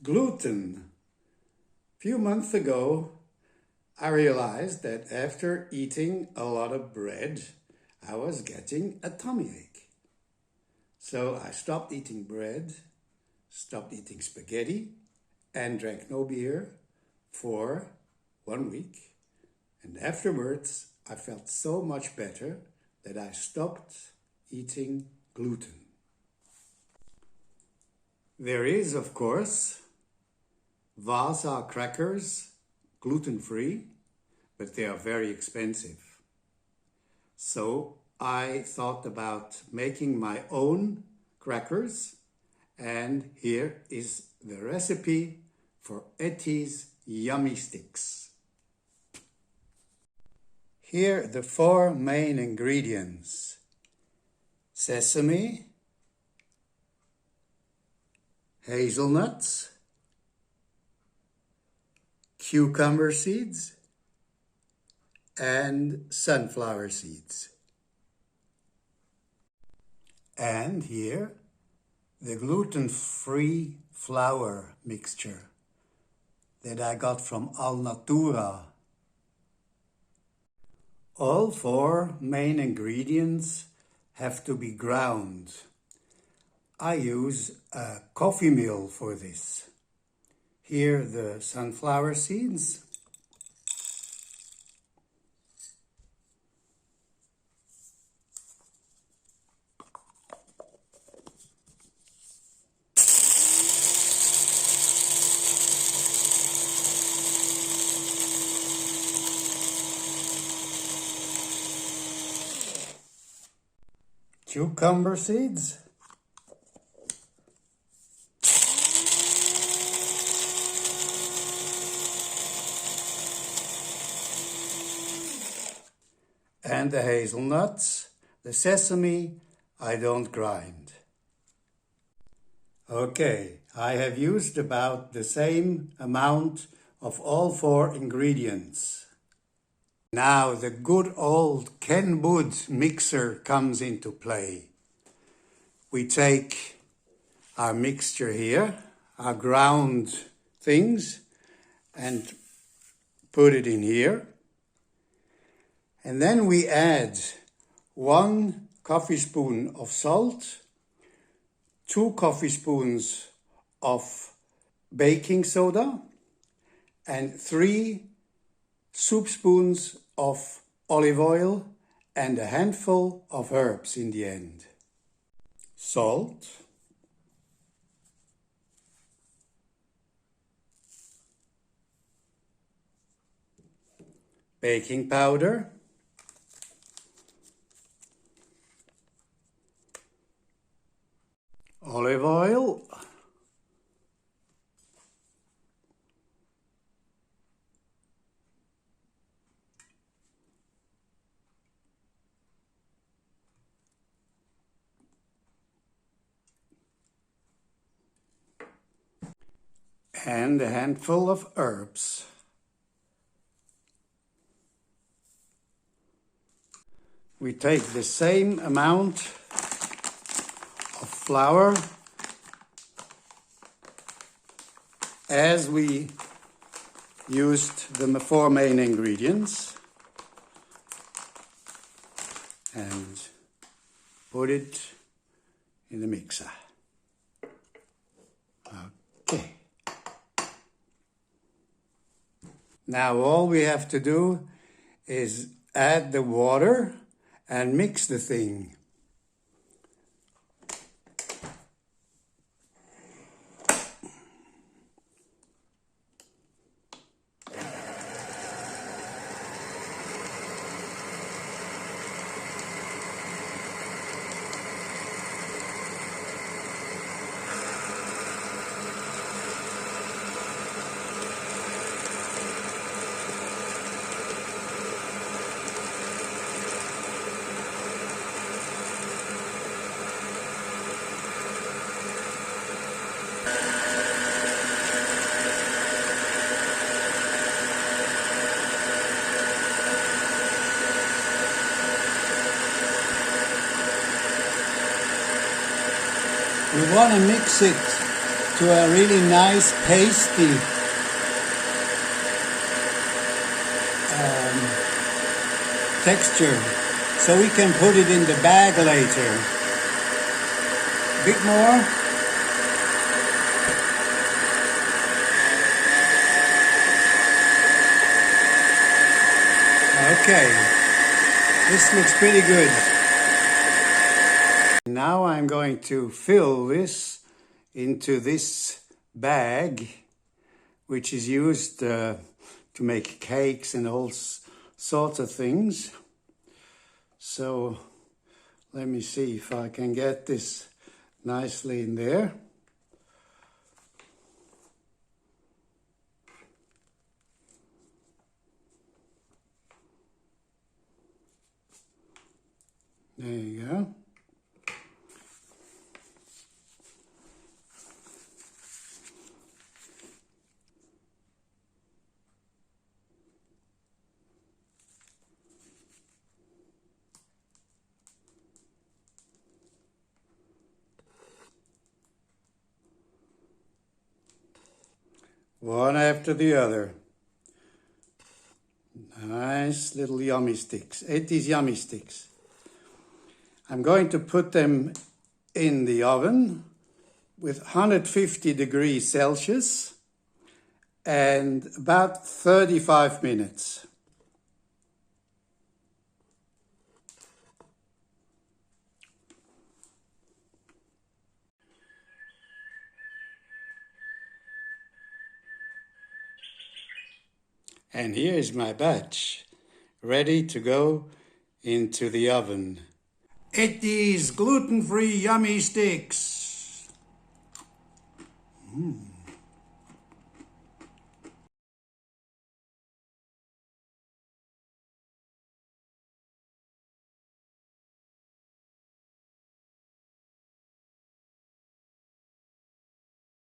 Gluten. A few months ago, I realized that after eating a lot of bread, I was getting a tummy ache. So I stopped eating bread, stopped eating spaghetti, and drank no beer for 1 week. And afterwards, I felt so much better that I stopped eating gluten. There is, of course, Vasa crackers, gluten-free, but they are very expensive. So I thought about making my own crackers, and here is the recipe for Etty's Yummisticks. Here are the 4 main ingredients: sesame, hazelnuts, cucumber seeds, and sunflower seeds. And here, the gluten-free flour mixture that I got from Alnatura. All 4 main ingredients have to be ground. I use a coffee mill for this. Here the sunflower seeds, cucumber seeds, and the hazelnuts. The sesame I don't grind. Okay, I have used about the same amount of all 4 ingredients. Now the good old Ken Wood mixer comes into play. We take our mixture here, our ground things, and put it in here. And then we add 1 coffee spoon of salt, 2 coffee spoons of baking soda, and 3 soup spoons of olive oil, and a handful of herbs in the end. Salt, baking powder, olive oil, and a handful of herbs. We take the same amount of flour as we used the 4 main ingredients and put it in the mixer. Okay. Now all we have to do is add the water and mix the thing. We want to mix it to a really nice pasty texture, so we can put it in the bag later. Bit more. Okay, this looks pretty good. Now I'm going to fill this into this bag, which is used to make cakes and all sorts of things. So let me see if I can get this nicely in there. There you go. One after the other. Nice little Yummisticks. 80s Yummisticks. I'm going to put them in the oven with 150 degrees Celsius and about 35 minutes. And here is my batch, ready to go into the oven. It is gluten-free Yummisticks.